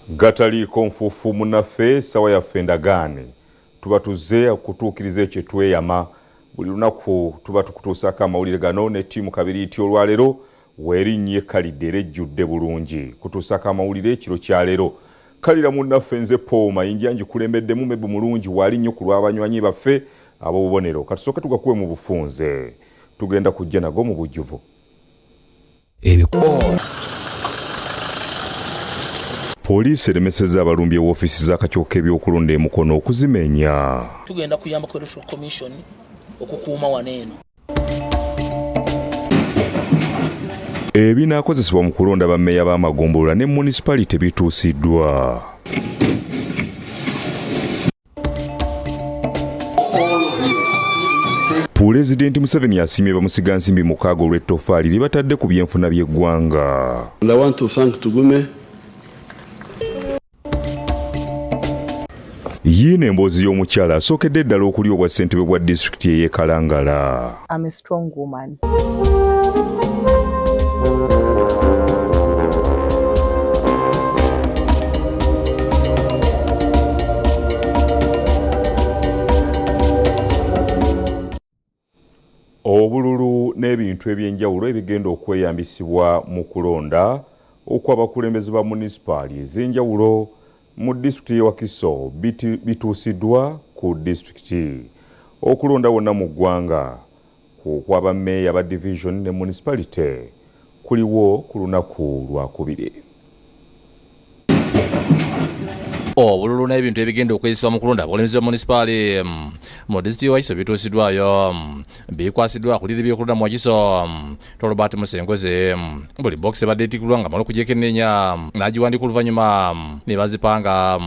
Gataliiko nfuufu munnaffe sawa yaffe endagaane tuba tuzze okutuukiriza ekyo tweyama buli lunaku tuba tukutuusako amawulire gano ne ttiimu kabiriiti olwaleero weerinnye kalidde era ejjudde bulungi kutuusako amawulire ekiro kya leero kalira munnaffe nze Paul Mayinja ngikulembeddemu mebbu mulungi waali nnyo ku lw'abanywanyi baffe ab'obubonero katusooke tugakuwe mu bufunze tugenda kujja nago mu bujjuvu. Poliisi eremesezza abalumbi w'ofiisi z'akakiiko k'ebyokulonda emukono okuzimenya. Tugenda kuyamba ku Electoral Commission okukuuma waneeno. Ebinaakozesebwa mu kulonda bammeeya b'amagombolola ne municipality bituusiddwa. Pulezidenti Museveni asiimye bamusigansimbi mukaaga olw'ettofaali lye batadde ku byenfuna by'eggwanga. I want to thank Tugume. Yiino emboozi y'omukyala asookedde eddala okuli obwa ssentebe bwa disitulikiti ey'e Kalangala. I'm a strong woman. Obululu n'ebintu ebyenjawulo ebigenda okweyambisibwa mu kulonda okw'abakulembeze ba munisipaali ez'enjawulo mu disitulikiti y'e Wakiso bituusiddwa ku disitulikiti. Okulonda wonna mu ggwanga okw'abammeeya ba division ne municipality kuliwo ku lunaku Lwakubiri. Obululu n'ebintu ebigenda okweyisibwa mu kulonda abakulembeze ba munisipaali mu disitulikiti y'e Wakiso bituusiddwayo bikwasiddwa kulira ebyokulonda mu Wakiso Robert Musengoze buli box ebadde etikulwa nga malo kugyeko enneenya n'agiwandiika oluvannyuma ne bazipanga.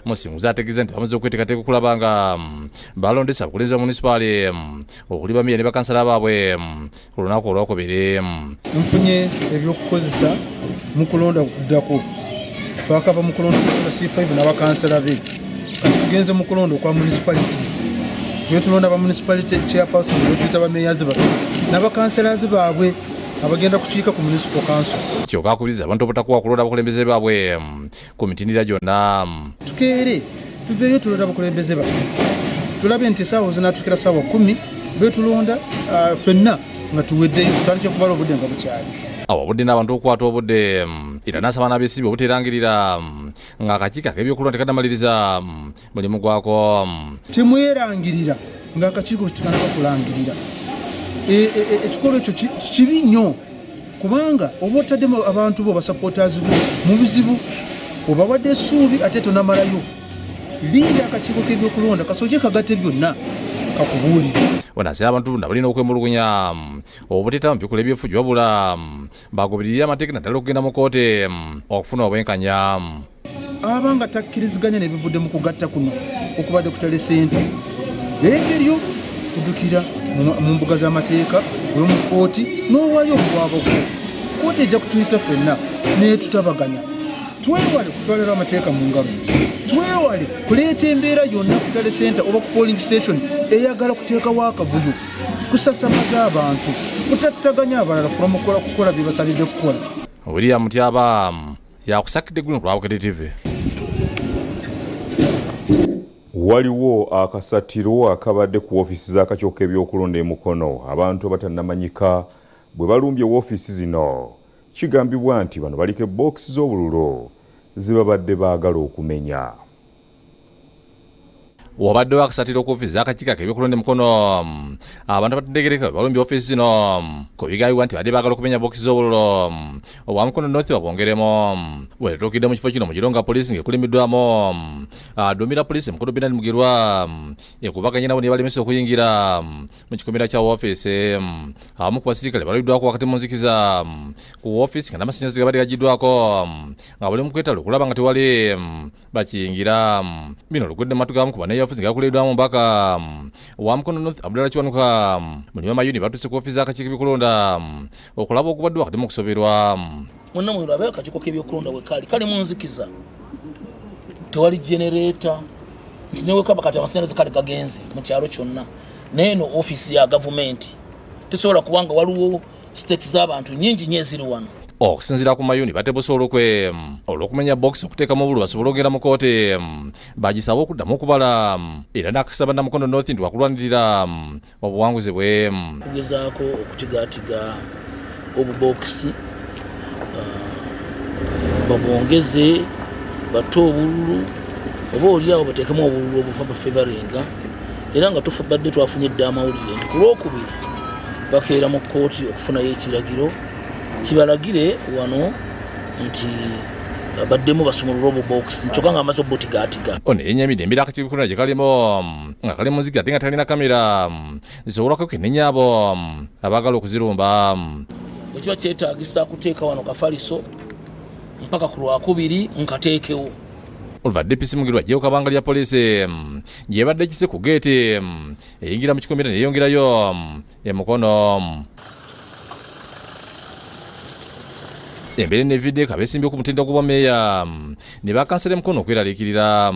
Musinguzi ategeeza nti bamaze okweteekateeka okulaba nga balondesa abakulembeze ba munisipaali okuli bammeeya ne bakansala baabwe ku lunaku Olwokubiri. Nfunye ebyokukozesa mu kulonda okuddako twakava mu kulonda ku C5 n'abakansala be kati tugenze mu kulonda okwa municipalities twetulonda ba municipality chairperson betuyita bammeeyazi baffe n'abakansalazi baabwe abagenda kukiika ku municipal council. Kyokka akubiriza abantu obutakuwa kulonda abakulembeze baabwe ku mitendera gyonna. Tukeere tuveeyo tulonda abakulembeze baffe tulabe nti essaawa zinaatukira ssaawa 10 betulonda ffenna nga tuweddeyo tutandike kubala obudde nga bukyali. Awo obudde n'abantu okukwata obudde era n'asaba n'abeesibe obuterangirira ng'akakiiko ak'ebyokulonda tekaddamaliriza mulimu gwako. Temwerangirira ng'akakiiko tekanaba kulangirira. Ekikolwa ekyo kibi nnyo kubanga oba otaddemu abantu bo basupporters bo mu buzibu obawadde essuubi ate tonamalayo. Linda akakiiko k'ebyokulonda kasooke kagatte byonna kakubuulire. Wanasaba abantu balina okwemulugunya obuteetaba mu bikola eby'effujjo wabula bagoberera amateeka naddala okugenda mu kkooti okufuna obwenkanya. Abanga takkiriziganya n'ebivudde mu kugatta kuno okubadde kutale ssente eryo kuddukira mu mbuga z'amateeka mu kkooti n'owaayo okubwaboko. Kkooti ejja kutuyita ffenna n'etutabaganya. Twewale kutwalira amateeka mu ngalo. Twewale kuleeta embeera yonna kutale ssente oba ku polling station eyagala kuteekawo akavuyo kusasamaza abantu kutattaganya abalala fula mu kukola bye basalidde kukola. William Mutyaba yakusakidde guno ku Bukedde TV. Waliwo akasatiro akabadde ku woofiisi z'akakiiko k'ebyokulonda emukono abantu abatannamanyika bwe balumbye woofiisi zino. Kigambibwa nti bano baliko bookisi z'obululu zibabadde baagala okumenya. Wabaddewo akasatiro ku woofiisi z'akakiiko k'ebyokulonda emukono abantu abatendegereka balumbye woofiisi zino ku bigambibwa nti badde baagala okumenya bookisi z'obululu obwamukono North babwongeremu. Weetuukidde mu kifo kino mu kiro nga poliisi ng'ekulembeddwamu aduumira poliisi mukulu Bernard Mugirwa ekubaganya nabo ne balemesa okuyingira mu kikomera kya woofiisi. Abamu ku basirikale balabiddwako wakati mu nzikiza ku woofiisi nga n'amasannyalaze gabadde gagiddwako nga bali mu kwetalo okulaba nga tewali bakiyingira. Bino olugudde mu matu g'abamu ku banneeyafuzi nga bakuleddwamu omubaka owamukono North Abdullah Kiwanuka mulimu amayuni batuuse ku woofiisi z'akakiiko k'ebyokulonda okulaba okubadde wakati mu kusoberwa. Mwonna mulabe akakiiko k'ebyokulonda bwe kali mu nzikiza tewali generator nti newekaba kati amasannyalaze kale gagenze mu kyalo kyonna neeno ofiisi ya gavumenti tesobola kubanga waliwo states z'abantu nyingi nnyo eziri wano. Okusinziira ku mayuni batebusa olukwe olw'okumenya box okuteekamu obululu basobole okugenda mu kooti bagisaba okuddamu okubala era n'akasaba Namukono North ndi wakulwanirira obuwanguzi bwe. Kugezaako okutigaatiga obubokisi babwongeze batte obululu oba oliawo bateekemu obululu obufa bafevaringa era nga badde twafunye edda amawulire nti ku Lwokubiri bakeera mu kooti okufunayo ekiragiro kibalagire wano nti baddemu basumulula obubokisi kyokka nga amaze obutigatiga. Ono yenyamidde embeera akakibikulira gye kalimu nga kali muziki ate nga talina kamera zisobolaku kenenya abo abaagala okuzirumba. Bwe kiba kyetaagisa kuteeka wano kafaliso mpaka ku Lwakubiri nkateekewo. Oluvadde pisi mugirwa gyewo kabanga lya poliisi gyebadde ekise ku geeti eyingira mu kikomera neyongerayo emukono. Embere ne video kabesimbye ku mutindo gwa Bammeeya ne bakansere Mukono okweraliikirira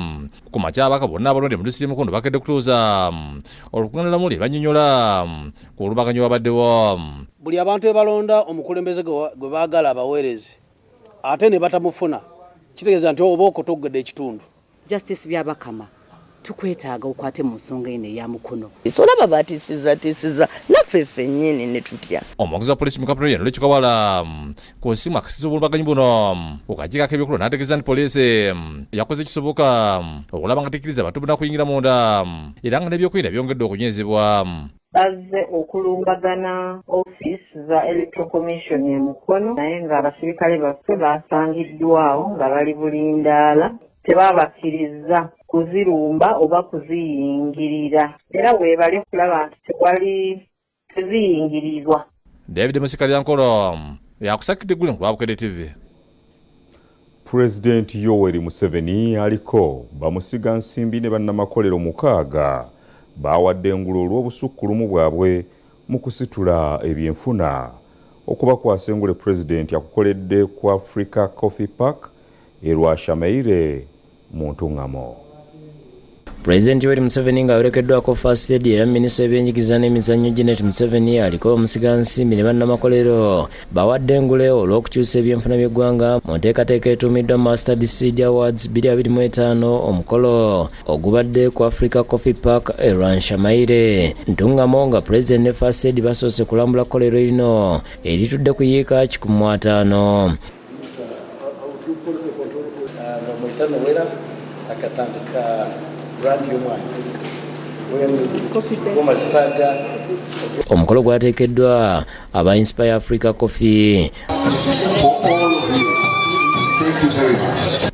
ku makyabaka bonna abalonde mu disitulikiti Mukono bakedde kutuuza olukungaana muli banyonyola ku olubaganyo wabaddewo. Buli abantu ebalonda omukulembeze gwe baagala abaweereze ate ne batamufuna kitegeeza nti oba okutogedde ekitundu. Justice byabakama tukwetaaga okwate mu nsonga eno eya Mukono. Solaba batisiza naffe ffennyini ne tutya. Omuwagizi wa poliisi mu Kampala Lwakubiri Kawala ku simu akasiza obulubaganyi buno okukakiikako ebyekulu n'ategeeza nti poliisi yakoze ekisoboka okulaba nga tekkiriza abantu bonna kuyingira munda era nga n'ebyokwerinda byongedde okunyezebwa. Bazze okulumbagana office za Electoral Commission e Mukono naye nga abasirikale baffe basangiddwawo nga bali bulindaala tebabakkiriza kuzirumba oba kuziyingirira era weebali okulaba nti tewali teziyingirirwa. David Musikalyankolo yakusakidde eggulu ku Bukedde TV. Pulezidenti Yoweri Museveni aliko bamusiga nsimbi ne bannamakolero 6 bawadde engulu olw'obusukkulumu bwabwe mu kusitula ebyenfuna okubakwasa engule pulezidenti akukoledde ku Africa Coffee Park e Lwakubiri mu Ntungamo. President Yoweri Museveni nga yolekeddwako First Lady era Minisita w'ebyenjigiriza n'emizannyo Janet Museveni aliko bamusiga nsimbi ne bannamakolero bawadde engule olw'okukyusa ebyenfuna by'eggwanga mu nteekateeka etuumiddwa Master Seed Awards 2025 omukolo ogubadde ku Africa Coffee Park e Lwakubiri. Ntungamo nga President ne First Lady basoose kulambula kolero lino eritudde kuyiika 15. Omukolo gwateekeddwa aba Inspire Africa Coffee.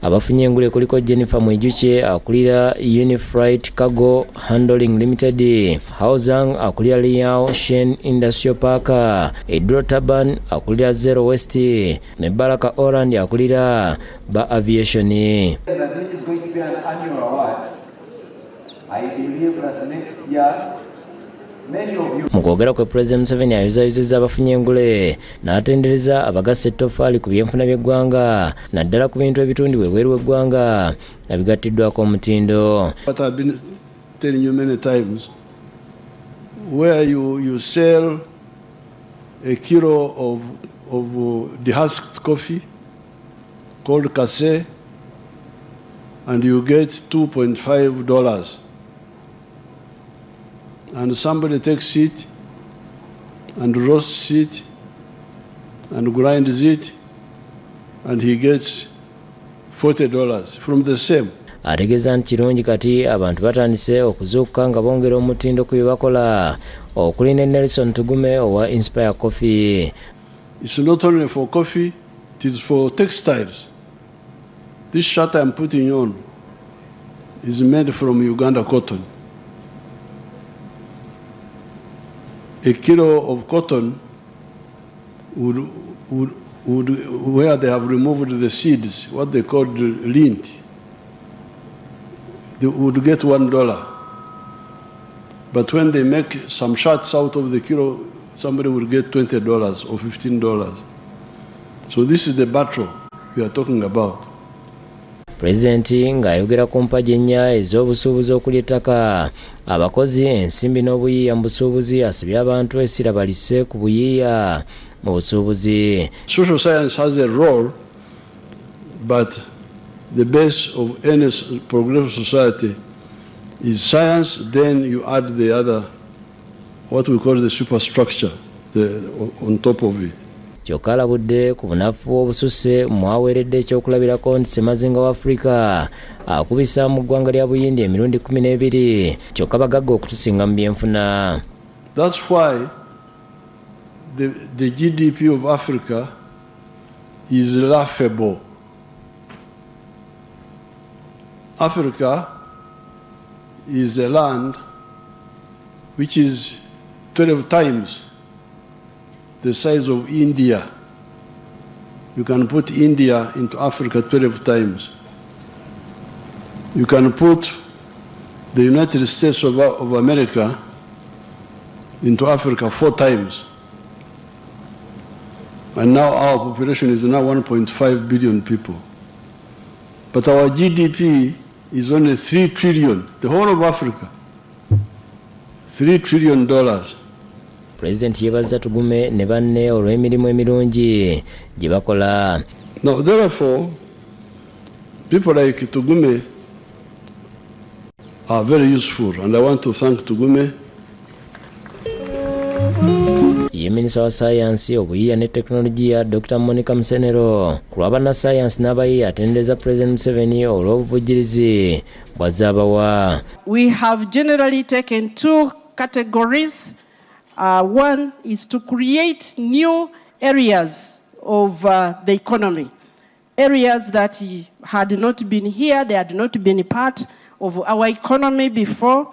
Abafunye engule kuliko Jennifer Mwijuche akulira Unifreight Cargo Handling Limited, Haozang akulira Liao Shen Industrial Park, Edro Taban akulira Zero West ne Baraka Orand akulira Ba Aviation. This is going to be an annual award. I believe that next year mu kwogera kwe President Museveni ayuzayuzizza abafunye engule n'atendereza abagassa ettofaali ku byenfuna by'eggwanga naddala ku bintu ebitundibwa ebweru w'eggwanga nga bigattiddwako omutindo. What I've been telling you many times, where you sell a kilo of dehusked coffee called Kase and you get $2.5. And somebody takes it and roasts it and grinds it and he gets $40 from the same. Ategeeza nti kirungi kati abantu batandise okuzuukuka nga bongera omutindo ku bye bakola okuli ne Nelson Tugume owa Inspire Coffee. It's not only for coffee, it is for textiles. This shirt I'm putting on is made from Uganda cotton. A kilo of cotton would where they have removed the seeds, what they call the lint, they would get $1. But when they make some shirts out of the kilo, somebody will get $20 or $15. So this is the battle we are talking about. President ng'ayogera ku mpagi ennya ez'obusuubuzi okuli ettaka, abakozi, ensimbi n'obuyiiya mu busuubuzi asabye abantu essira balise ku buyiiya mu busuubuzi. Social science has a role, but the base of any progressive society is science, then you add the other, what we call the superstructure, on top of it. Kyokka alabudde ku bunafu obususse mwaweeredde ekyokulabirako nti Ssemazinga wa Afrika akubisa mu ggwanga lya Buyindi emirundi 12, kyokka bagagga okutusinga mu byenfuna. That's why the GDP of Africa is laughable. Africa is a land which is 12 times the size of India. You can put India into Africa 12 times. You can put the United States of America into Africa 4 times. And now our population is now 1.5 billion people. But our GDP is only 3 trillion, the whole of Africa. $3 trillion. President yebaza Tugume ne banne olw'emirimu emirungi gye bakola. Now, therefore, people like Tugume are very useful, and I want to thank Tugume. Ye Minisita wa Ssayansi, Obuyiiya ne Tekinologiya Dr. Monica Musenero ku lwa bannassaayansi n'abayiiya atendereza President Museveni olw'obuvujjirizi bw'azaabawa. We have generally taken 2 categories. One is to create new areas of the economy, areas that had not been here, they had not been part of our economy before,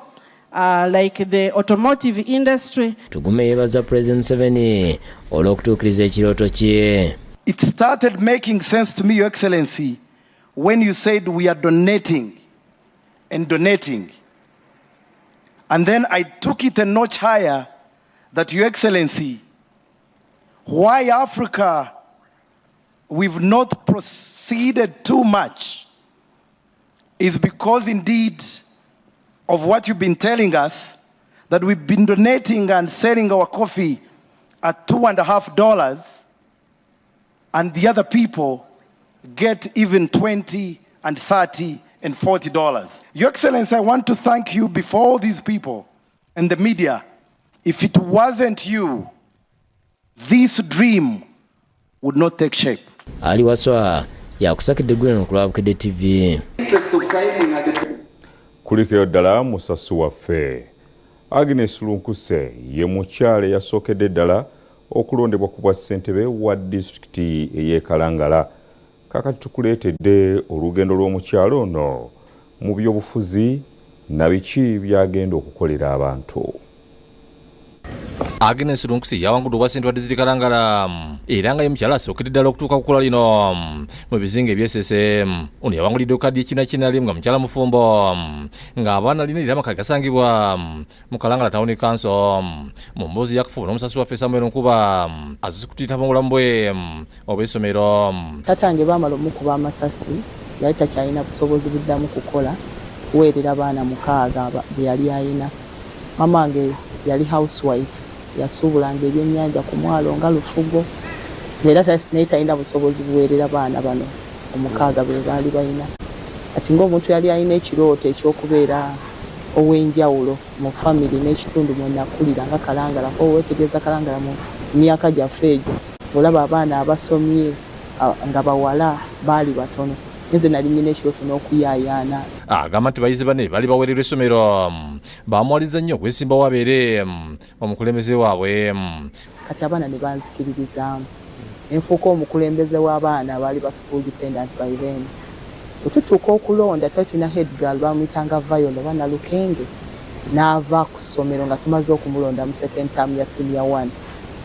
like the automotive industry. Tugume yebaza President Museveni olw'okutuukiriza ekirooto kye. It started making sense to me, Your Excellency, when you said we are donating and donating. And then I took it a notch higher, that Your Excellency, why Africa we've not proceeded too much is because indeed of what you've been telling us, that we've been donating and selling our coffee at $2.50, and the other people get even $20 and $30 and $40. Your Excellency, I want to thank you before all these people and the media. If it wasn't you, this dream would not take shape. Ali Waswa yakusakidde gweno ku Bukedde TV. Kuliko ddala musasi waffe. Agnes Lunkuse ye mukyala yasookedde ddala okulondebwa ku bwa ssentebe wa disitulikiti ey'e Kalangala. Kakati tukuleetedde olugendo lw'omukyala ono mu by'obufuzi na biki byagenda okukolera abantu. Agnes Lunkuse yawanguddwa obwa ssentebe wa disitulikiti Kalangala era nga ye mukyala asookedde ddala okutuuka ku kkula lino mu bizinga ebyesese. Ono yawangulidde kadi ekinakinaali nga mukyala mufumbo ng'abaana lina era amaka gasangibwa mu Kalangala Town Council. Mu mboozi yakufuba n'omusasi waffe Samuel Nkuba azikutita mu bulamu bwe obw'essomero. Tatange baamala omukuba amasasi yali takyalina busobozi buddamu kukola kuweerera abaana 6 bye yali alina. Mamange yali housewife, yasuubulanga ebyennyanja ku mwalo nga lufugo, era naye talina busobozi buweerera baana bano 6 be baali balina. Kati ng'omuntu yali alina ekirooto ekyokubeera ow'enjawulo mu family n'ekitundu mwe nakulira nga Kalangala. Ko weetegereza Kalangala mu myaka gyaffe egyo, olaba abaana abasomye nga bawala baali batono. Nze nali nina ekirooto n'okuyaayaana. Agamba nti bayizi bane baali baweererwa essomero baamuwaliza nnyo okwesimbawo abeere omukulembeze waabwe. Kati abaana ne banzikiririzaamu. Enfuuka omukulembeze w'abaana baali ba school dependent by then. Otutuuka okulonda twali tulina head girl bamuyitanga Viola Bana Lukenge, n'ava ku ssomero nga tumaze okumulonda mu second term ya senior 1.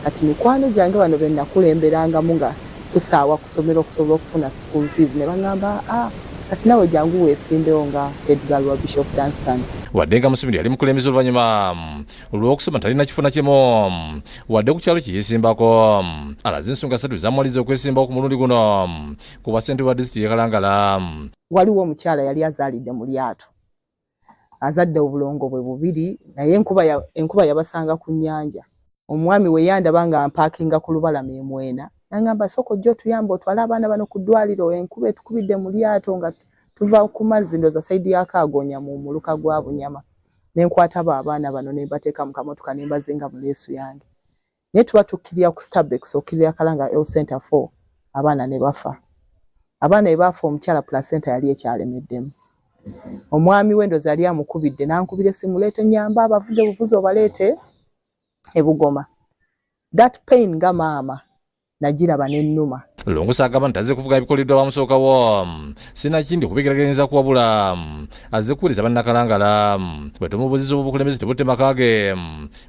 Kati mikwano gyange bano be nakulemberangamu nga tusaawa ku ssomero okusobola okufuna school fees, ne baŋŋamba kati nawe jangu weesimbewo nga head girl wa Bishop Dunstan. Wadde nga Museveni yali mukulembeze oluvannyuma olw'okusoma talina kifuna kimu, wadde ku kyalo kye yeesimbako alaze ensonga 3 zamuwaliza okwesimbawo ku mulundi guno ku bwa ssentebe wa disitulikiti y'e Kalangala. Waliwo omukyala yali azaalidde mu lyato, azadde obulongo bwe 2, naye enkuba yabasanga ku nnyanja. omwami we yandaba nga mpakinga ku lubalama emwena nangamba soko jjo tuyamba otwala abaana bano ku ddwaliro enkuba etukubidde mu lyato nga tuva ku mazzi ndoza saidi ya Kaagonya mu muluka gwa Bunyama nenkwata abaana bano ne bateeka mu kamotoka ne mbazinga mu leesu yange ne tuba tukkirira ku Starbex okkirira Kalanga L Center 4 abaana ne bafa abaana ebafa omukyala placenta yali ekyalemeddemu omwami wendoza yali amukubidde nankubira simuleete nyamba abavudde buvuzi obaleete ebugoma that pain nga maama najiraba n'ennuma Longosa agamba nti azze kuvuga ebikoleddwa bamusookawo sinakindi kubigerageza kuwabula azze kuwuliriza bannakalangala bwe tumubuuziza obukulembeze tebutte maka ge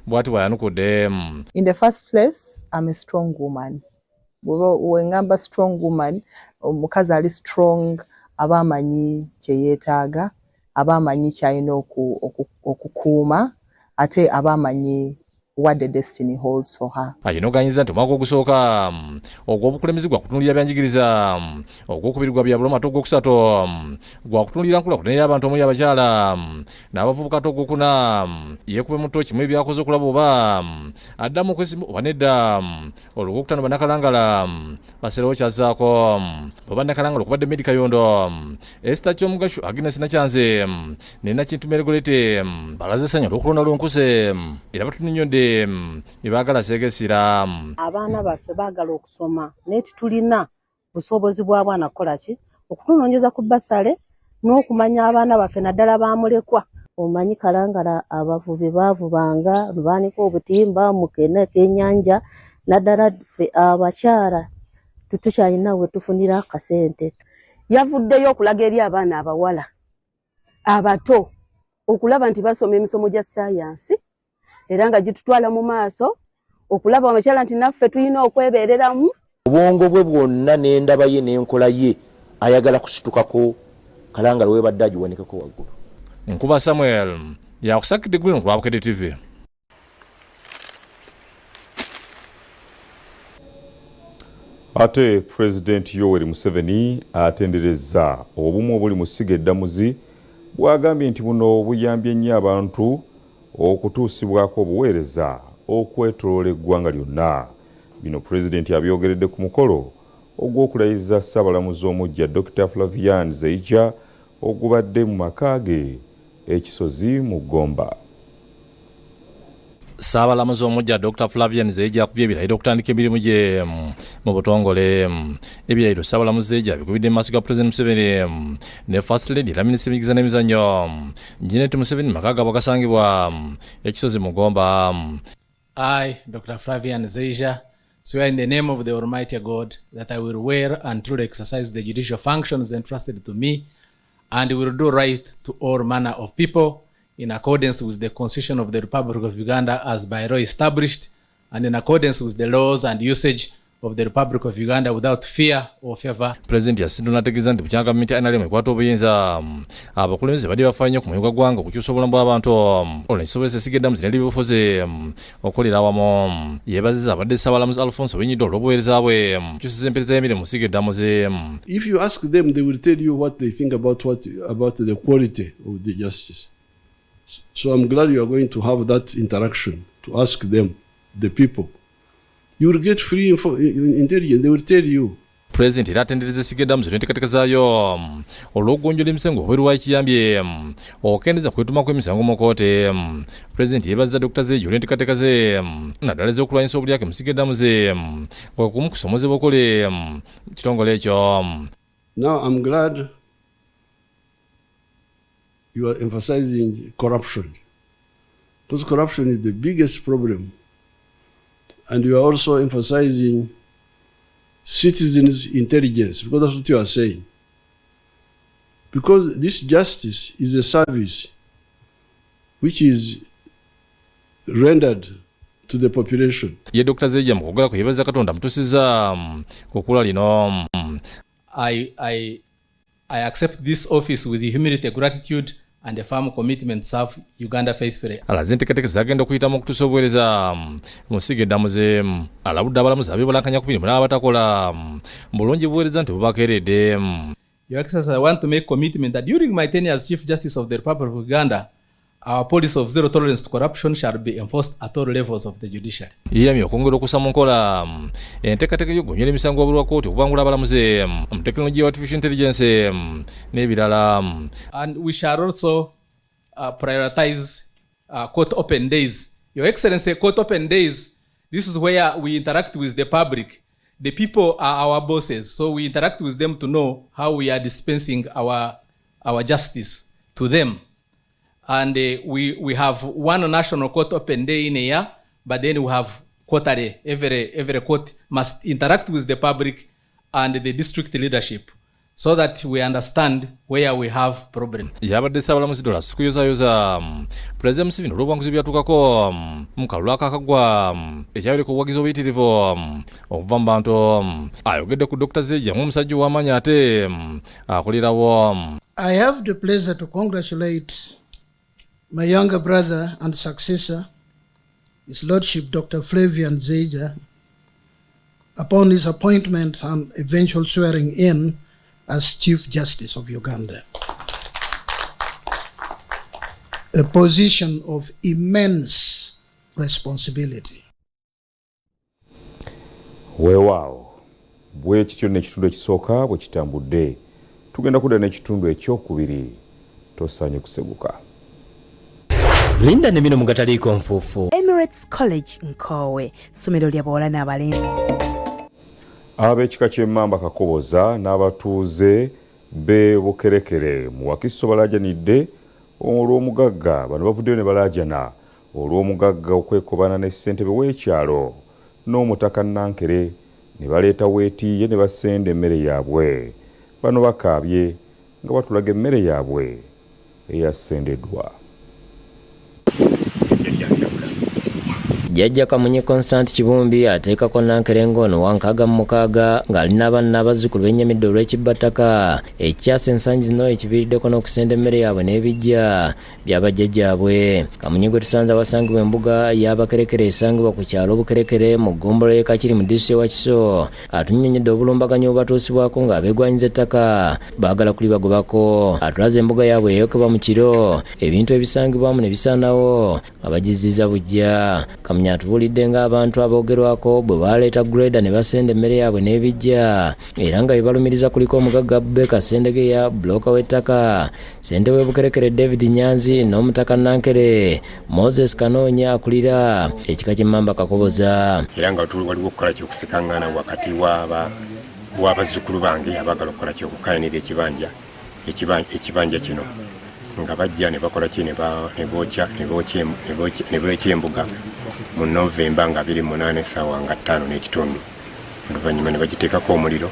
bw'ati bw'ayanukudde. In the first place, I'm a strong woman. Wengamba strong woman, omukazi ali strong aba amanyi kye yeetaaga, aba amanyi ky'alina okukuuma, ate aba amanyi what the destiny holds for her. Ayinoganyiza nti omwaka ogusooka ogw'obukulembeze gwakutunulira byanjigiriza ogw'okubiri gwa byabulomate ogwokusatu gwakutunulira nkulaakulana y'abantu omuli abakyala n'abavubuka ate ogwokuna yeekube mu ttooki mu ebyakoze okulaba oba addamu okwesimu oba nedda olw'okutano bannakalangala baserawo kyazaako obannakalangala okubadde Medi Kayondo Esther Kyomugasho Agnes Nakyanze ne Nakintu Meregolete balaze essanyu olw'okulonda lw'enkuse era batunyonde ibagala segesira abaana baffe baagala okusoma naye tulina busobozi bw'abaana kukola ki okutunonyeza ku basale n'okumanya abaana baffe naddala baamulekwa. Omanyi Kalangala abavubi baavubanga lubaanika obutimba mukene k'ennyanja naddala ffe abakyala tukyalina we tufunira akasente. Yavuddeyo okulaga eri abaana abawala abato okulaba nti basoma emisomo gya sayansi era nga gitutwala mu maaso okulaba abakyala nti naffe tulina okwebeereramu. Obwongo bwe bwonna n'endaba ye n'enkola ye ayagala kusitukako Kalangala webadde agiwanikako waggulu. Nkuba Samuel yakusakidde gwino ku Bukedde TV. Ate President Yoweri Museveni atendereza obumu obuli mu ssiga eddamuzi bw'agambye nti buno buyambye nnyo abantu okutuusibwako obuweereza okwetoloola eggwanga lyonna. Bino President abyogeredde ku mukolo ogw'okulayiza Ssaabalamuzi omuggya Dr. Flavian Zeija ogubadde mu maka ge ekisozi mu Gomba. Ssaabalamuzi omuggya Dr. Flavian Zeija akubye ebirayiro okutandika emirimu gye mu butongole. Ebirayiro Ssaabalamuzi Zeija bikubidde mu maaso ga President Museveni ne First Lady era Minisita w'ebyenjigiriza n'emizannyo Janet Museveni mu maka gaabwe gasangibwa ekisozi mu Gomba. I, Dr. Flavian Zeija, swear in the name of the Almighty God that I will well and truly exercise the judicial functions entrusted to me and will do right to all manner of people in accordance with the Constitution of the Republic of Uganda as by law established and in accordance with the laws and usage of the Republic of Uganda without fear or favor. President yasindu nategeeza nti bukyanga gavumenti NRM ekwata obuyinza abakulembeze badde bafa nnyo ku mulimu gwa ggwanga okukyusa obulamu bw'abantu olwo ekisobozesa essiga eddamuzi n'eri byobufuzi okukolera awamu. Yeebaziza abadde Ssaabalamuzi Alfonso Owinyido olw'obuweereza bwe kukyusiza empeereza y'emirimu mu ssiga eddamuzi. If you ask them, they will tell you what they think about the quality of the justice. So I'm glad you are going to have that interaction to ask them, the people. You will get free intelligence. They will tell you. President era atendereza essiga eddamuzi n'enteekateeka zaayo olw'okugonjola emisango obweru waakiyambye okukendeza kwetuma kw'emisango mu kkooti. President yeebaza Dr. Zeija olw'enteekateeka ze naddala ez'okulwanyisa obulyake mu ssiga eddamuzi kwe kumu kusomozebwa okuli kitongole ekyo. Now I'm glad you are emphasizing corruption, because corruption is the biggest problem. And you are also emphasizing citizens' intelligence, because that's what you are saying. Because this justice is a service which is rendered to the population. Ye Dr. Zeija mu kwogera kwe yeebaza Katonda amutuusizza ku kkula lino. I accept this office with humility, gratitude and a firm commitment to serve Uganda faithfully. Alaze enteekateeka zagenda okuyitamu okutuusa obuweereza mu ssiga eddamuzi. Alabudde abalamuzi abeebulankanya ku mirimu n'abatakola bulungi buweereza nti bubakeeredde. Your Excellency, I want to make commitment that during my tenure as Chief Justice of the Republic of Uganda, our policy of zero tolerance to corruption shall be enforced at all levels of the judiciary. Yamye okwongera okussa mu nkola enteekateeka y'okugonjera emisango obulwa kkooti okubangula abalamuzi mu tekinologiya artificial intelligence n'ebirala. And we shall also prioritize court open days. Your Excellency, court open days, this is where we interact with the public. The people are our bosses, so we interact with them to know how we are dispensing our justice to them. And we have one national court open day in a year, but then we have quarterly. Every court must interact with the public and the district leadership so that we understand where we have problem. Yabadde Ssaabalamuzi Dollars kuyozayoza President Museveni olw'obuwanguzi byatukako mu kalulu akakagwa ekyawereka obuwagizi obuyitirivu okuva mu bantu. Ayogedde ku Dr. Zeja mu omusajja w'amaanyi ate akulirawo. I have the pleasure to congratulate my younger brother and successor, His Lordship Dr. Flavian Zeja, upon his appointment and eventual swearing in as Chief Justice of Uganda. A position of immense responsibility. Weewaawo bwe kityo n'ekitundu ekisooka bwe kitambudde tugenda kudda n'ekitundu ekyokubiri tosaanye kuseguka. Linda ne bino mu gataliiko nfuufu. Emirates College Nkowe, ssomero lya bawala n'abalenzi. Ab'ekika ky'Emmamba Kakoboza n'abatuuze b'e Bukerekere mu Wakiso balaajanidde olw'omugagga. Bano bavuddeyo ne balaajana olw'omugagga okwekobana ne ssentebe w'ekyalo n'omutaka Nankere ne baleeta weetiiye ne basenda emmere yaabwe. Bano bakaabye nga batulaga emmere yaabwe eyasendeddwa. Jjajja Kamunye Constant Kibumbi ateekako Nankere ngono wankaaga mu mukaaga ng'alina abaana n'abazzukulu bennyamidde olw'ekibbataka ekyasa ensangi zino ekiviiriddeko n'okusenda emmere yaabwe n'ebijja by'abajjajjaabwe. Kamunye gwe tusanze awasangibwa embuga y'Abakerekere esangibwa ku kyalo Bukerekere mu ggombolola y'e Kakiri mu disitulikiti ya Wakiso atunnyonnyodde obulumbaganyi obubatuusibwako ng'abeegwanyiza ettaka baagala kulibagobako. Atulaze embuga yaabwe eyokebwa mu kiro ebintu ebisangibwamu ne bisaanawo nga bagizziza bujja. Nyatubulidde ng'abantu aboogerwako bwe baleeta greda ne basenda emmere yaabwe n'ebijja era nga bibalumiriza kuliko omugagga Beka Sendegeya buloka w'ettaka ssente w'e Bukerekere David Nyanzi n'omutaka Nankere Moses Kanoonya akulira ekika ky'Emmamba Kakoboza. Era nga waliwo okukola ky'okusikaŋŋaana wakati w'abazzukulu bange abagala okukola ky'okukayanira ekibanja kino nga bajja ne bakola ki ne bookya embuga mu Novemba nga 28 ssaawa nga 5:30. Oluvannyuma ne bagiteekako omuliro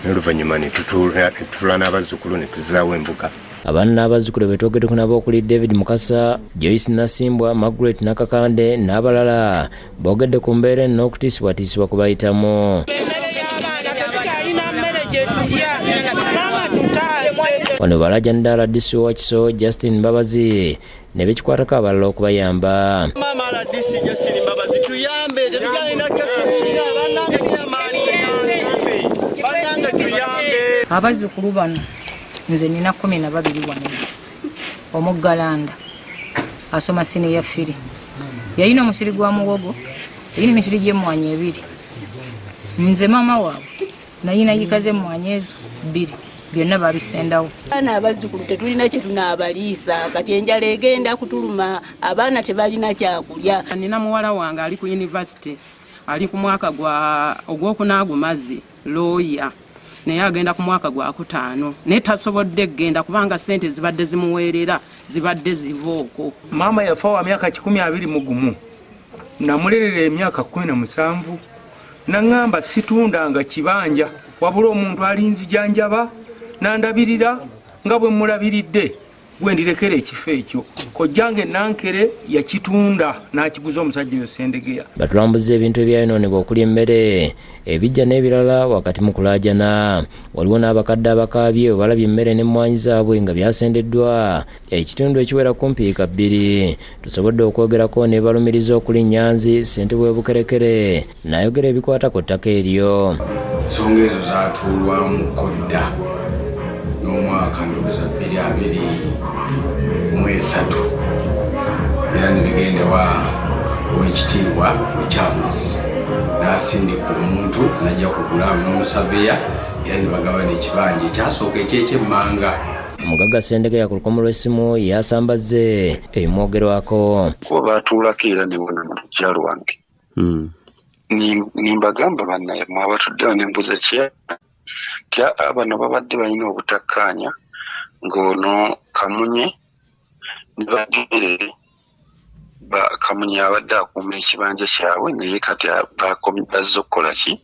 n'oluvannyuma ne tutula n'abazzukulu ne tuzaawo embuga. Abaana n'abazzukulu betwogeddeko nabo okuli David Mukasa, Joyce Nasimbwa, Margaret Nakakande n'abalala boogedde ku mbeera n'okutiisibwatiisibwa kubayitamu. Wano balaajanidde RDC Wakiso Justin Mbabazi ne bekikwatako abalala okubayamba. Abazzukulu bano nze nina 12 wano. Omuggalanda asoma siniya 3 yalina omusiri gwa muwogo, yalina emisiri gy'emmwanyi 2. Nze mama waabwe nayina yikaze emmwanyi ezo 2 byonna babisendawo. Abaana abazzukulu tetulina kye tunaabaliisa kati enjala egenda kutuluma, abaana tebalina kyakulya. Nina muwala wange ali ku university ali ku mwaka ogw'okunaagumazi looya naye agenda ku mwaka gwa 5 naye tasobodde kgenda kubanga ssente zibadde zimuweerera zibadde zivooko. Maama yafa wa myaka 21 namulerera emyaka 17 naŋŋamba situndanga kibanja wabula omuntu alinzijanjaba nandabirira nga bwe mulabiridde gwe ndirekera ekifo ekyo. Kojjange Nankere yakitunda n'akiguza omusajja oyo Sendegeya. Batulambuza ebintu ebyayonoonebwa okuli emmere ebijja n'ebirala wakati mu kulaajana. Waliwo n'abakadde abakaabye balabye emmere n'emmwanyi zaabwe nga byasendeddwa ekitundu ekiwera kumpi 2. Tusobodde okwogerako ne balumiriza okuli Nyanzi ssentebe w'e Bukerekere n'ayogera ebikwata ku ttaka eryo. Ensonga ezo zaatuulwamu kodda n'omwaka ndowooza 2023 era nebigendewa owekitiibwa Charles n'asindika omuntu najja kugula n'omusaveya era nebagaba n'ekibanja ekyasooka ekyekyemmanga. Omugagga Sendegeya ku lukomo lw'essimu yasambaze ebimwogerwako. Kuba baatuulako era ne bona mu luggya lwange. Nimbagamba bannaye mwe abatuddewo ne mbuuza tya bano babadde balina obutakkaanya ng'ono Kamunye ne bagerere Kamunye abadde akuuma ekibanja kyabwe naye kati bazze okukola ki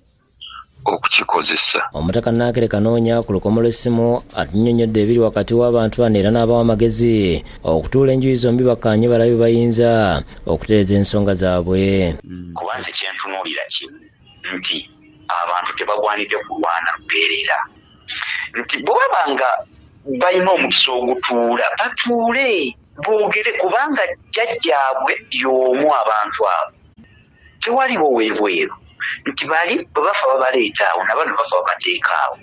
okukikozesa. Omutaka Nakere Kanoonya ku lukomo lw'essimu atunnyonnyodde ebiri wakati w'abantu bano era n'abawa amagezi okutuula enjuyi zombi bakkaanye balabe bayinza okutereeza ensonga zaabwe. Kubanze kyentunuulira kino nti abantu tebagwanidde kulwana lubeerera nti bwe babanga balina omukisa ogutuula batuule boogere kubanga jjajjaabwe y'omu abantu abo tewaliwo weebweru nti bali bwe bafa babaleeta awo nabano bafa babateeka awo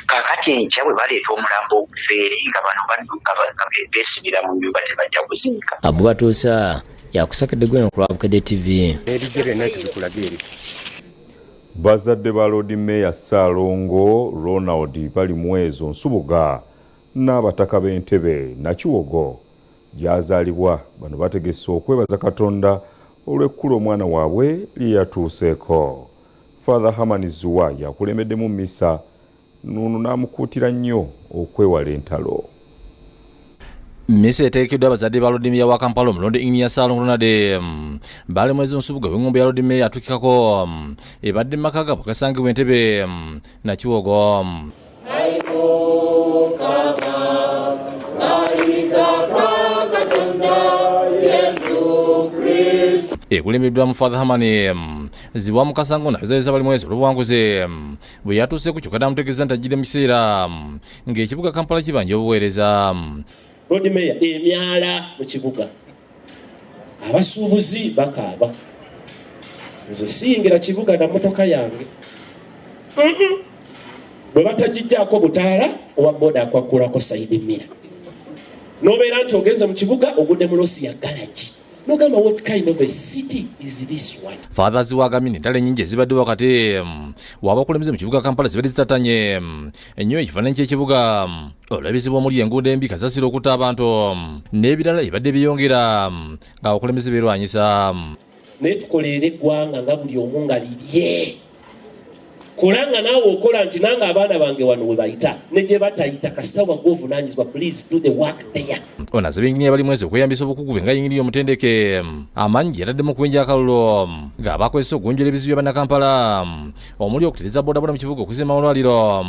kakati enkya bwe baleeta omulambo ogufeere nga bano badduka beesibira mu nnyumba tebajja kuziika. Bituuse yakusakidde gweno ku Bukedde TV. Erijje byonna tubikulagira. Bazadde ba Lord Mayor Ssaalongo Ronald bali mwezo Nsubuga n'abataka b'Entebe Nakiwogo gyazaalibwa bano bategese okwebaza Katonda olw'ekkula omwana waabwe lyeyatuuseeko. Father Hamani Zuwa yakulembeddemu mmisa nunu n'amukuutira nnyo okwewala entalo. Mmisa eteekeddwa abazadde ba Lord Mayor wa Kampala omulonde Engineer Ssaalongo Ronald bali mwezi Nsubuga w'engombe ya Lord Mayor atuukikako ebadde mu maka gaabwe gasangibwa Entebe Nakiwogo. Ekulembeddwa mu Father Hamani Ziwa mu Kasango n'abazaalisa bali mwezi olw'obuwanguzi bwe yatuuse ku kyokka n'amutegeeza nti ajjidde mu kiseera ng'ekibuga Kampala kibanja obuweereza. Lord Mayor emyala mu kibuga abasuubuzi bakaaba nze siyingira kibuga na motoka yange bwe batagijjaako butaala owa boda akwakulako sayidi mira n'obeera nti ogenze mu kibuga ogudde mu loosi ya galagi nogamba what kind of a city is this one. Father Ziwa agambye entalo ennyingi ezibadde wakati w'abakulembeze mu kibuga Kampala zibadde zitatanye ennyo ekifaananyi ky'ekibuga olabizibwa omuli enguudo embi kasasiro okutta abantu n'ebirala ebadde byeyongera ng'abakulembeze beerwanyisa. Naye tukolerera eggwanga nga buli omu nga lirye kulanga naawe okola nti nange abaana bange wano we bayita ne gye batayita kasita wagwe ovunaanyizibwa please do the work there. Ono asaba Engineer bali mwezi okweyambisa obukugu bwe nga Engineer omutendeke amanyi yataddemu okwenja akalulu ng'abakozesa ogunjula ebizibu bya bannakampala omuli okutereza bodaboda mu kibuga okuzimba amalwaliro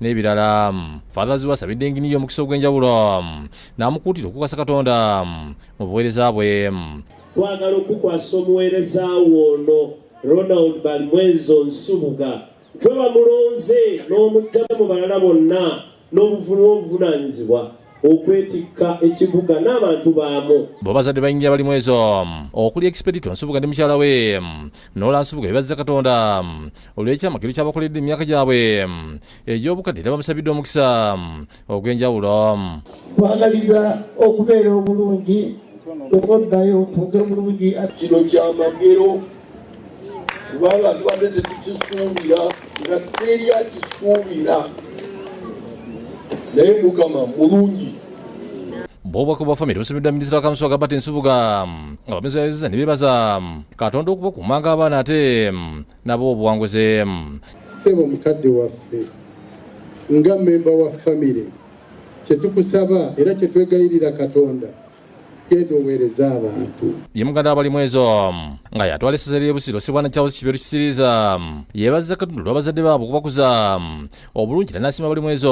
n'ebirala. Father Ziwa asabidde Engineer omukisa ogw'enjawulo n'amukuutira okukasa Katonda mu buweereza bwe. Twagala okukwasa omuweereza wono Ronald Balimwezo Nsubuga gwe bamulonze n'omugyamu mu balala bonna n'obuvunaanyizibwa okwetikka ekibuga n'abantu baamu. Bo bazadde ba Engineer bali mwezo okuli Expedito Nsubuga ndi mukyala we Nola Nsubuga ebazza Katonda olw'ekyamakiro ky'abakoledde emyaka gyabwe egy'obukadde era bamusabidde omukisa ogw'enjawulo. Twagaliza okubeera obulungi okoddayo otuuge bulungi. Kino kyamagero kubanga tubadde tetukisuubira nga teri akisuubira naye Mukama mulungi. Bw'obubaka bwa famire busomeddwa minisita wa Kamusu Gilbert Nsubuga nga bamizayizza ne beebaza Katonda okubakuumanga abaana ate nabo obuwanguzi. Ssebo mukadde waffe nga memba wa famire kyetukusaba era kyetwegayirira Katonda genda oweereza abantu. Ye muganda bali mwezo nga yatwala essaza ly'e Busiro Sibwana Charles Kiberu kisiriza yeebazza Katonda olw'abazadde baabwe okubakuza obulungi era n'asiima bali mwezo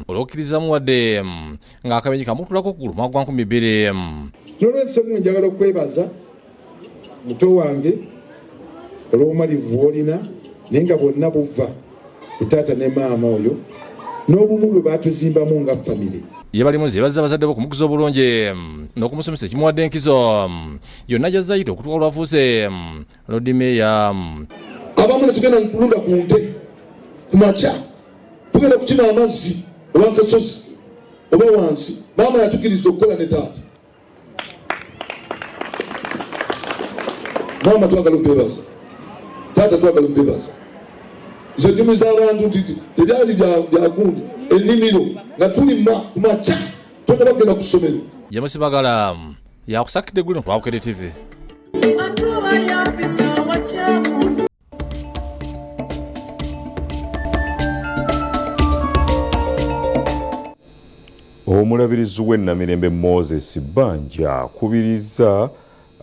olw'okukkirizamu wadde ng'akabenyi kamutulako ku guluma gwa 2000. N'olw'ensonga njagala okwebaza muto wange olw'obumalivu bw'olina naye nga bwonna buva ku taata ne maama oyo n'obumu bwe baatuzimbamu nga famire. Ye bali mwezo yeebazza abazadde bo okumukuza obulungi n'okumusomesa ekimuwadde enkizo yonna gy'azzayita okutuuka olwafuuse Lord Mayor. Abamu ne tugenda kulunda ku nte ku makya tugenda kukina amazzi oba nkasozi oba wansi maama yatukkiriza okukola ne taata maama twagala bebaza taata twagala bebaza nze nyumiza abantu nti tebyali bya gundi ennimiro nga tuli kumaca twagala kugenda ku ssomero James Bagala yakusakidde guli ku Bukedde TV. Omulabirizi w'ennamirembe Moses Banja kubiriza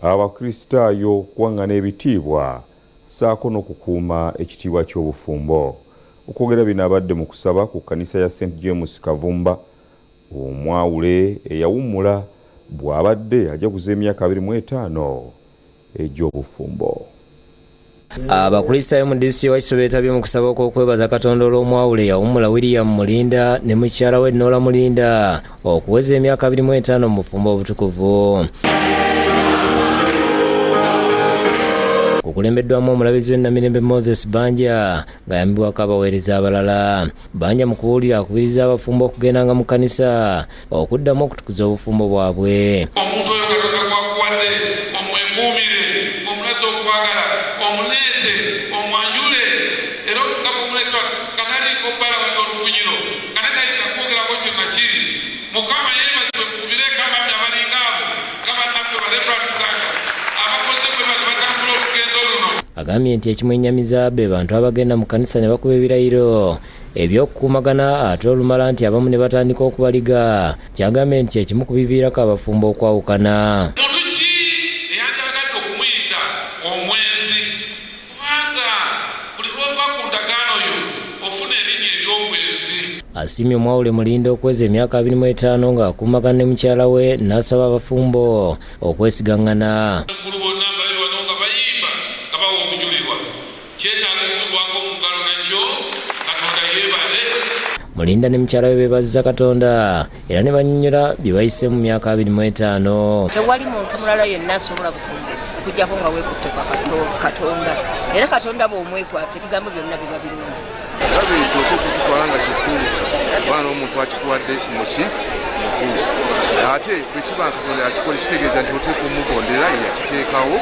abakristaayo kuwangana ebitiibwa saako n'okukuuma ekitiibwa ky'obufumbo. Okwogera bino abadde mu kusaba ku kkanisa ya St James Kavumba omwawule eyawummula bw'abadde ajaguza emyaka 25 egy'obufumbo. Abakristaayo mu DC Waiso beetabye mu kusaba okwekwebaza Katonda olw'omwawule yawummula William Mulinda ne mukyala we Nola Mulinda okuweza emyaka 25 mu bufumbo obutukuvu. Kukulembeddwamu omulabizi w'ennamirembe Moses Banja ng'ayambibwako abaweereza abalala. Banja mu kuwulira akubiriza abafumbo okugendanga mu kkanisa okuddamu okutukuza obufumbo bwabwe. Omuntu oyo Katonda gwakuwadde omwekuumire omulasa okwagala omuleete omwanjule era nga bwomulesa kataliiko bbala wadde olufunyiro nga netayinza kwogerako kyonna kiri. Mukama yeebazibwe mukubireko abaami abalinga abo nga bannaffe balebranisanga abakoze bwe bali batambula olugendo luno. Agambye nti ekimwenyamiza be bantu abagenda mu kkanisa ne bakuba ebirayiro ebyokukuumagana ate olumala nti abamu ne batandika okubaliga. Kyagambye nti ekimu ku biviirako abafumbo okwawukana. Muntu ki eyandyagadde okumuyita omwenzi kubanga buli lwova ku ndagaano yo ofuna erinnya ery'obwenzi. Asiimye omwawule Mulinda okweza emyaka 25 ng'akuumagana ne mukyala we n'asaba abafumbo okwesigaŋŋana. Eggulu bonna mbali wano nga bayimba nga bawa okujulirwa kyetaaga okugulwako mu ngalo nakyo Katonda yeebale. Mulinda ne mukyala we beebazizza Katonda era ne bannyonnyola bye bayise mu myaka 25. Tewali muntu mulala yenna asobola kujjako nga weekutte kwa Katonda era Katonda bw'omwekwata ebigambo byonna biba birungi. Era bintu otekukitwala nga kikulu abaana omuntu akikuwadde muki mukulu ate bwe kiba Katonda yakikola kitegeeza nti oteeka omugondera yakiteekawo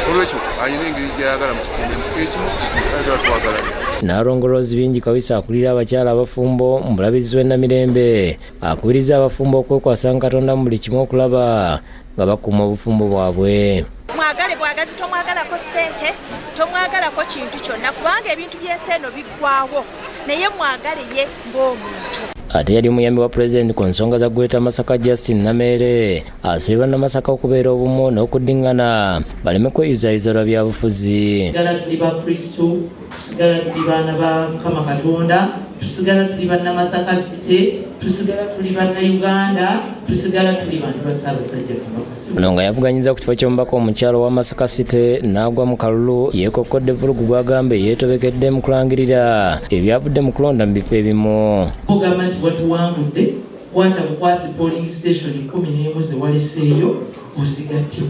olwekyo ayina engeri gyayagala mu kitundu ekimu ayagala twagalane. Naalongoloozi bingi Kawisa akulira abakyala abafumbo mu bulabizi w'ennamirembe akubiriza abafumbo okwekwasanga Katonda mu buli kimu okulaba nga bakuuma obufumbo bwabwe. Mwagale bwagazi tomwagalako ssente tomwagalako kintu kyonna kubanga ebintu by'ensi eno biggwaawo naye mwagale ye ng'omuntu. Ate yali omuyambi wa Pulezidenti ku nsonga za Greater Masaka Justin Nameere asaba Namasaka okubeera obumu n'okuddiŋŋana baleme kweyuzayuza lwa byabufuzi. Tusigala tuli bakristo, tusigala tuli baana ba Mukama Katonda, tusigala tuli bannamasaka City, tusigala tuli bannayuganda, tusigala tuli bantu ba Ssaabasajja Kabaka. Ono nga yavuganyiza ku kifo ky'omubaka omukyalo wa Masaka City n'agwa mu kalulu yeekokkodde vulugu gw'agamba yeetobekedde mu kulangirira ebyavudde mu kulonda mu bifo ebimu. Ogamba nti watuwangudde kwata bukwasi polling station 11 ze waliseeyo osigattyo.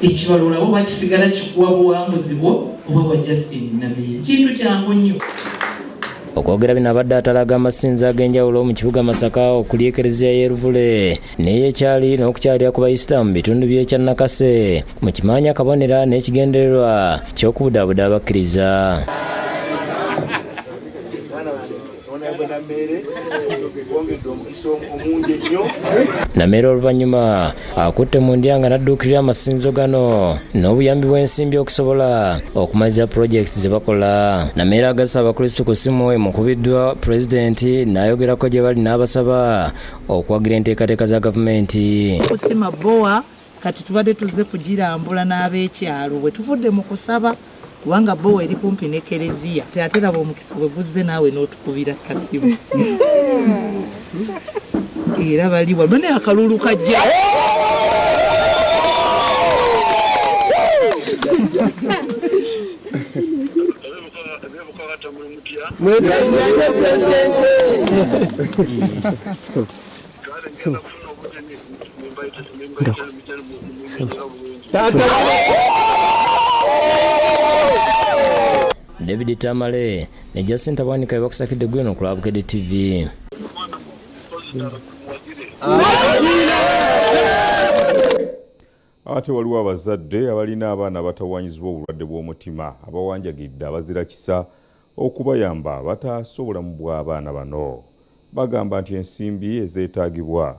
Ekibalula oba kisigala kikuwa buwanguzi bwo oba bwa Justin Nameere. Kintu kyangu nnyo. Okwogera bino abadde atalaga amasinzi ag'enjawulo mu kibuga Masaka okuli ekereziya y'Eruvule n'eyekyali n'okukyalira ku bayisiraamu mu bitundu by'ekya Nakase mu kimaanya kabonera n'ekigendererwa ky'okubudaabuda abakkiriza. Nameere oluvannyuma akutte mu ndya nga n'adduukirira amasinzo gano n'obuyambi bw'ensimbi okusobola okumaliza pulojekiti ze bakola. Nameere agasa abakristo ku ssimu emukubiddwa Pulezidenti n'ayogerako gye bali n'abasaba okwagira enteekateeka za gavumenti. Kusima boa kati tubadde tuzze kugirambula n'ab'ekyalo bwe tuvudde mu kusaba kubanga boa eri kumpi n'ekereziya ate laba omukisa bwe guzze naawe n'otukubira kasimu. Era bali wano ne akalulu kajja. David Tamale ne Jacinta Bwanika bakusakidde gwino ku Bukedde TV. ate waliwo abazadde abalina abaana abatawanyizibwa obulwadde bw'omutima abawanjagidde abazira kisa okubayamba batasobola mu bw'abaana bano. Bagamba nti ensimbi ezeetaagibwa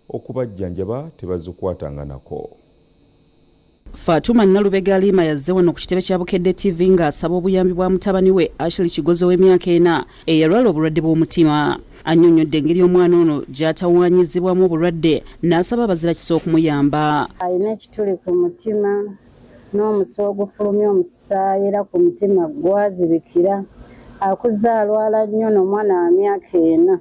okubajjanjaba tebazikwatanga nako. Fatuma Nalubega Alima yazze wano ku kitebe kya Bukedde TV ng'asaba obuyambi bwa mutabani we Ashley Kigozo w'emyaka 4 eyalwala obulwadde bw'omutima. Annyonnyodde engeri omwana ono gy'atawanyizibwamu obulwadde n'asaba abazira kisa okumuyamba. Alina ekituli ku mutima n'omusa ogufulumya omusaayi era ku mutima gwazibikira. Akuze alwala nnyo n'omwana wa myaka 4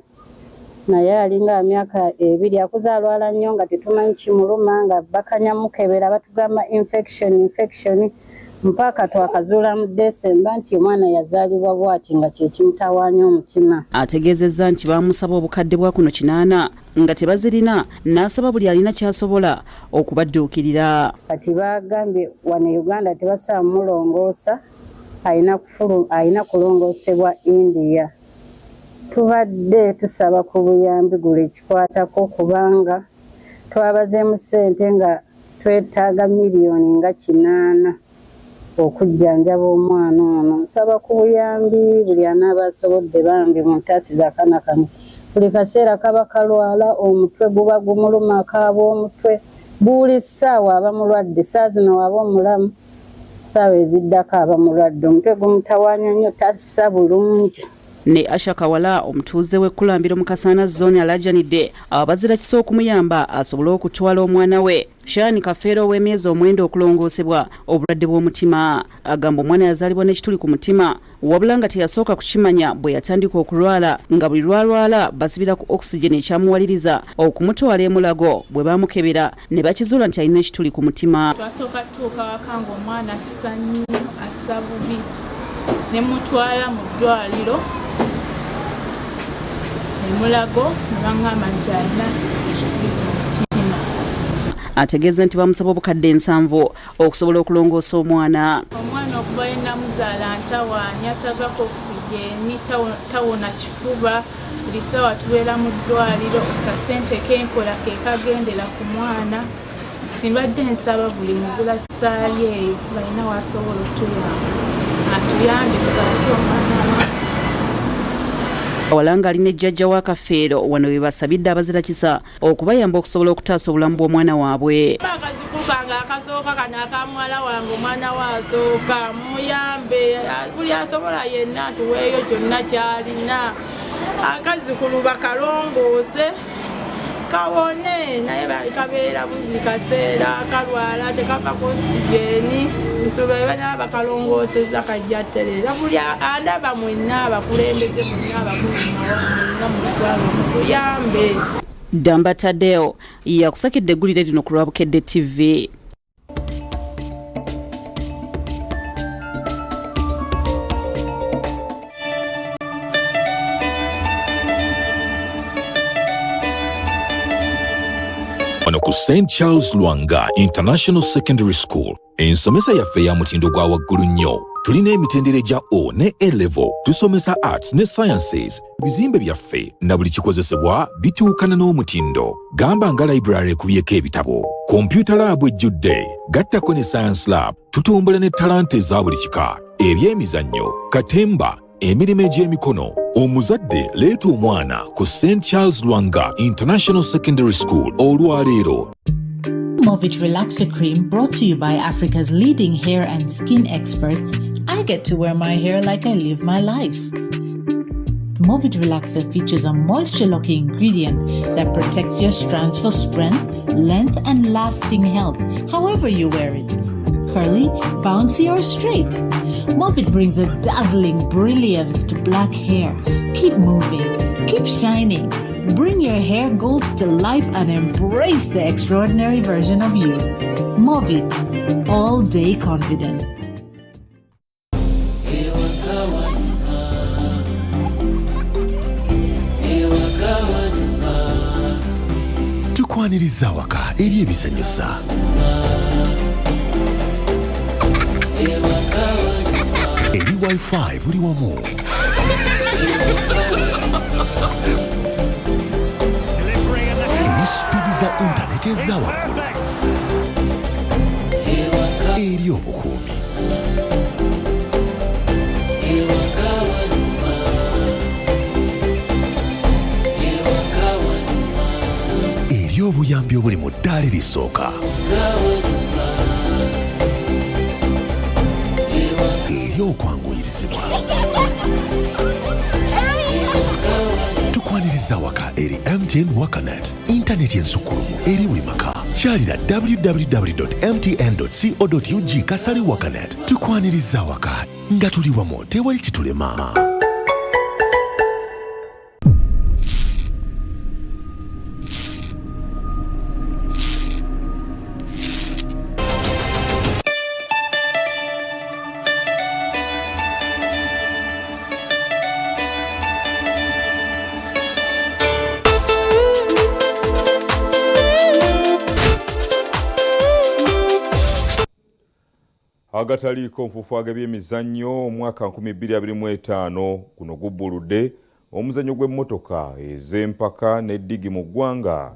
naye alinga myaka 2 akuze alwala nnyo nga tetumanyi kimuluma nga bakanya mukebera batugamba infection mpaka twakazuula mu December nti omwana yazaalibwa bw'ati nga kye kimutawaanya omutima. Ategeezezza nti baamusaba obukadde bwa kuno 8 nga tebazirina n'asaba buli alina ky'asobola okubadduukirira. Kati bagambye wano Uganda tebasaa mulongoosa alina kulongoosebwa India. Tubadde tusaba ku buyambi gule ekikwatako kubanga twabazeemu ssente nga twetaaga miliyoni nga 8 okujjanjaba omwana ono. Nsaba ku buyambi buli anaaba asobodde bambi mu ntaasi za kanakano. Buli kaseera kaba kalwala omutwe guba gumuluma akaaba omutwe. Buli ssaawa aba mulwadde, saa zino waba omulamu ssaawa eziddako aba mulwadde. Omutwe gumutawaanya nnyo tassa bulungi. Ne Asha Kawala omutuuze w'ekkulambiro mu Kasaana zone alajanidde abazira kisa okumuyamba asobole okutwala omwana we. Shani Kafeero w'emyezi 9 okulongoosebwa obulwadde bw'omutima. Agamba omwana yazaalibwa n'ekituli ku mutima wabula nga teyasooka kukimanya bwe yatandika okulwala nga buli lwalwala basibira ku oxygen ekyamuwaliriza okumutwala emulago bwe baamukebera ne bakizuula nti alina ekituli ku mutima. Twasooka tutuuka waka ng'omwana assa nnyo assa bubi ne mutwala mu ddwaliro emulago ne baŋŋamba nti alina ekituli ku mutima. Ategeeza nti bamusaba obukadde 7 okusobola okulongoosa omwana. Omwana okuba yennamuzaala ntawaanya tavako okisigeni tawona kifuba buli ssaawa tubeera mu ddwaliro kasente kenkola ke kagendera ku mwana. Simbadde nsaba buli muzira kisaali eyo balina wasobola otuyamba atuyambe tutaase omwana. Awalanga alina ejjajja wa Kafeero wano we basabidde abazira kisa okubayamba okusobola okutaasa obulamu bw'omwana waabwe. Akazikubanga akasooka kano akamwala wange omwana waasooka muyambe buli asobola yenna atuweeyo kyonna kyalina. Akazikulu bakalongoose kawone naye kabeera buli kaseera akalwala tekavako osigeni bisobola bana bakalongooseza kajja tterera buli andaba mwenna abakulembeze mwenna abakulu mu ggwanga mutuyambe. Damba Tadeo yakusakidde eggulire lino ku Lwabukedde TV. Wano ku St. Charles Lwanga International Secondary School ensomesa yaffe ya mutindo gwa waggulu nnyo. Tulina emitendera gya O ne A level, tusomesa arts ne sciences. Bizimbe byaffe na buli kikozesebwa bituukana n'omutindo. Gamba nga library ekubyeko ebitabo, computer lab ejjudde, gattako ne science lab, tutumbula ne talanta eza buli kika, ebyemizannyo, katemba, emirimu egy'emikono. Omuzadde leeta omwana ku St. Charles Lwanga International Secondary School olwaleero. Movit Relaxer Cream, brought to you by Africa's leading hair and skin experts. I get to wear my hair like I live my life. Movit Relaxer features a moisture-locking ingredient that protects your strands for strength, length, and lasting health, however you wear it. Curly, bouncy, or straight. Movit brings a dazzling brilliance to black hair. Keep moving, keep shining. Bring your hair gold to life and embrace the extraordinary version of you. Movit, all day confidence. Tukwaniriza waka eri ebisanyusa. Eri Wi-Fi buli wamu. Eri speedi za internet eza waggulu. obukuumi. Eri obuyambi obuli mu ddaala erisooka. Eri okwanguyirizibwa. Tukwaniriza waka eri MTN Wakanet, intaneti ensukkulumu eri buli maka. Kyalira www.mtn.co.ug kasali Wakanet. Tukwaniriza waka nga tuli wamu tewali kitulema. Agataliiko nfuufu ag'ebyemizannyo omwaka 2025 guno gubbuludde omuzannyo gw'emmotoka ez'empaka n'eddigi mu ggwanga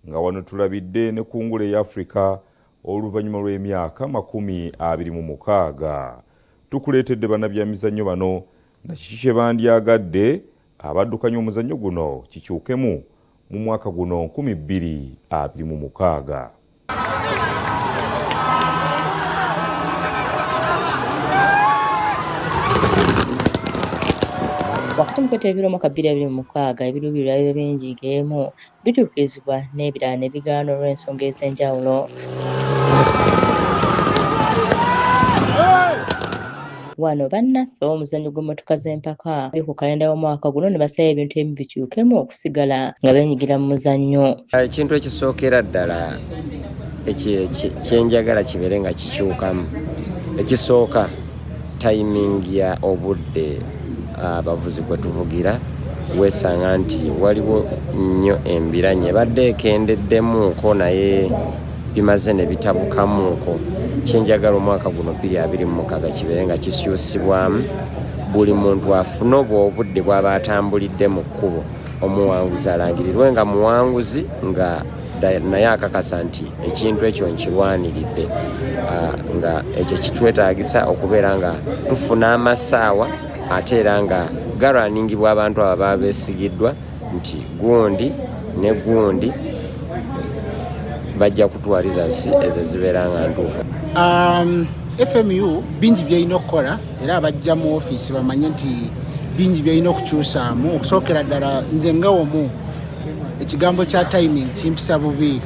nga wano tulabidde ne kungula ya Afrika oluvannyuma lw'emyaka 26. Tukuleetedde bannabyamizannyo bano na kiki kye bandyagadde abaddukanya omuzannyo guno kikyukemu mu mwaka guno 2026. Wakutumukete ebiro mwaka 2026 ebiruubirirwa by'ebyenjigiremu bituukirizibwa n'ebirala ne bigaana olw'ensonga ez'enjawulo. Wano bannaffe omuzannyo gw'emmotoka z'empaka ku kalenda y'omwaka guno ne basaba ebintu ebimu bikyukemu okusigala nga beenyigira mu muzannyo. Ekintu ekisookera ddala kyenjagala kibeere nga kikyukamu. Ekisooka timing ya obudde abavuzi kwe tuvugira weesanga nti waliwo nnyo embiranye badde ekendeddemuuko naye bimaze ne bitabukamuuko. Kyenjagala omwaka guno 2026 kibeere nga kisyusibwamu buli muntu afune obudde bw'aba atambulidde mu kkubo omuwanguzi alangirirwe nga muwanguzi nga naye akakasa nti ekintu ekyo nkirwaniridde nga ekyo kitwetaagisa okubeera nga tufuna amasaawa ate era nga galwaningibwa abantu abo baba beesigiddwa nti gundi ne gundi bajja kutwaliza ezo zibeera nga ntuufu. FMU bingi byalina okukola era abajja mu ofiisi bamanye nti bingi byalina okukyusaamu. Okusookera ddala nze nga omu ekigambo kya timing kimpisa bubi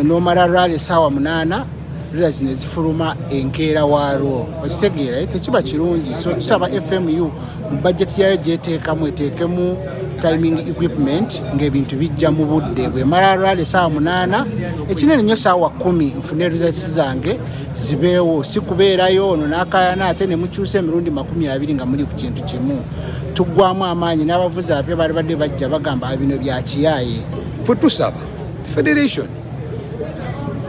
nomala rally essaawa 8 lula zino zifuluma enkeera waalwo okitegeera tekiba kirungi. So tusaba FMU mu budget yayo gyeteekamu eteekemu timing equipment ng'ebintu bijja mu budde. Bwemala rally essaawa 8 ekinene nnyo essaawa 10 nfune results zange zibeewo, si kubeerayo ono n'akaayana ate ne mukyusa emirundi 20 nga muli ku kintu kimu. Tuggwamu amaanyi n'abavuzi abapya bali badde bajja bagamba bino bya kiyaaye. Ffe tusaba federation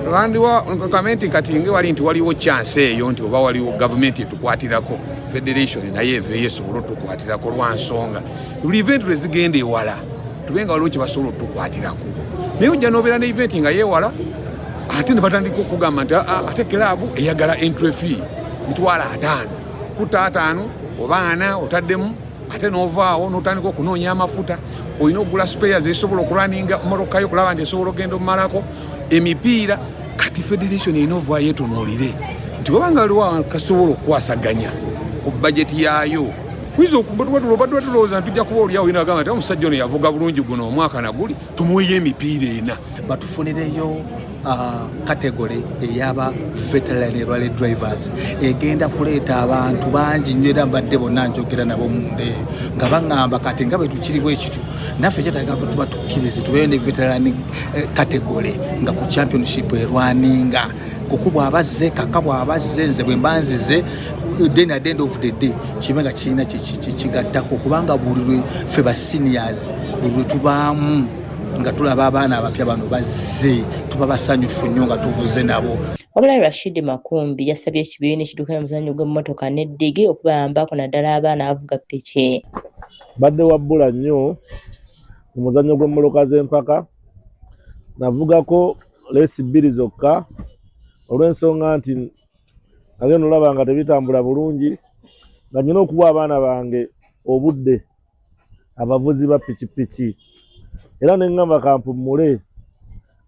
lwandiwa gavumenti kati ngewali nti waliwo chance eyo nti oba waliwo gavumenti etukwatirako federation naye eveeyo esobola otukwatirako lwa nsonga buli event lwezigenda ewala tubenga waliwo kye basobola otukwatirako naye ojja n'obeera ne event nga yeewala ate ne batandika okugamba nti ate kilaabu eyagala entry fee mitwala 5 kuta 5 oba 4 otaddemu ate n'ovaawo n'otandika okunoonya amafuta olina okugula spares ezisobola okulwaninga mmotoka yo okulaba nti esobola okgenda omumalako emipiira. Kati federation enovaayo etonoolire nti wabanga waliwo kasobola okukwasaganya ku bajeti yaayo kwiza okubadde tulowooza nti tujja kuba oliawo olina agamba nti omusajja ono yavuga bulungi guno omwaka naguli tumuweyo emipiira ena batufunireyo kategole eyaba veteran rally drivers egenda kuleeta abantu bangi nnyo era mbadde bonna njogera nabo munde nga baŋŋamba kati nga bwe tukiriwo ekityo naffe kyetaaga tuba tukkirize tubeeyo ne veteran kategole nga ku championship erwaninga kuku bw'abazze kaka bw'abazze nze bwe mbanzize then at the end of the day kibe nga kirina kigattako kubanga buli ffe ba seniors buli tubaamu nga tulaba abaana abapya bano bazze tuba basanyufu nnyo nga tuvuze nabo. Wabula Rashid Makumbi yasabye ekibiina ekiddukanya omuzannyo gw'emmotoka n'eddigi okubayambako naddala abaana abavuga ppiki. Badde wabbula nnyo mu muzannyo gw'emmotoka z'empaka navugako leesi 2 zokka olw'ensonga nti agenda olaba nga tebitambula bulungi nga nyina okuwa abaana bange obudde abavuzi ba pikipiki era ne ngamba kampumule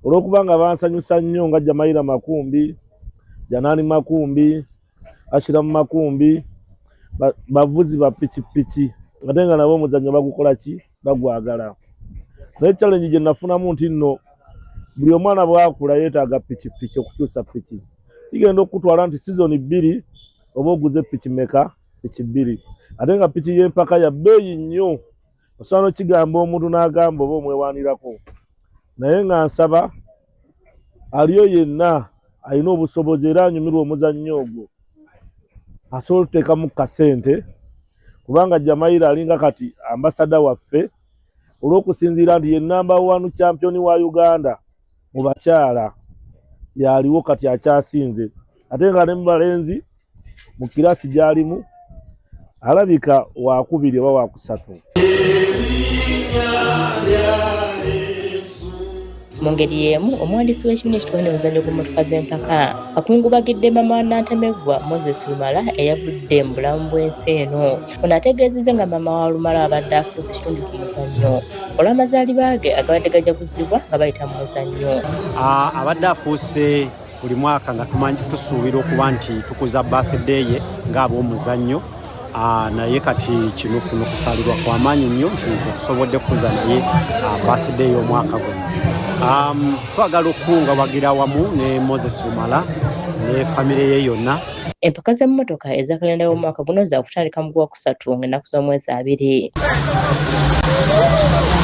olw'okuba nga bansanyusa nnyo nga Jamaira Makumbi, Janaani Makumbi, Ashiramu Makumbi, bavuzi ba pikipiki ate nga nabo omuzannyo bagukola ki bagwagala. Naye challenge gye nafunamu nti nno buli omwana bwakula yeetaaga pikipiki okukyusa piki. Kigenda okutwala nti sizoni 2 oba oguze piki meka piki 2 ate nga piki y'empaka ya bbeeyi nnyo osobola kigamba omuntu n'agamba oba omwewaanirako. Naye nga nsaba aliyo yenna alina obusobozi era anyumirwa omuzannyo ogwo asobola okuteekamu kasente kubanga Jamaira alinga kati ambasada waffe olw'okusinziira nti ye number 1 champion wa Uganda mu bakyala yaliwo kati akyasinze ate nga ne mu balenzi mu kirasi gy'alimu alabika wakubiri oba wakusatu. Mu ngeri y'emu omuwandiisi w'ekibiina ekitwalira omuzannyo gw'emmotoka z'empaka akungubagidde Mama Nantamegwa Moses Lumala eyavudde mu bulamu bw'ensi eno. Ono ategeezezza nga Mama wa Lumala abadde afuuse ekitundu ku muzannyo olw'amazaalibwa ge agabadde gajaguzibwa nga bayita mu muzannyo. Abadde afuuse buli mwaka nga tusuubira okuba nti tukuza birthday ye ng'ab'omuzannyo naye kati kino kuno kusaalirwa kwa maanyi nnyo nti tetusobodde kukuza naye birthday y'omwaka guno. Twagala okukungabagira wamu ne Moses Lumala ne famire ye yonna. Empaka z'emmotoka eza kalenda y'omwaka guno za kutandika mu Gwokusatu ng'ennaku z'omwezi 2.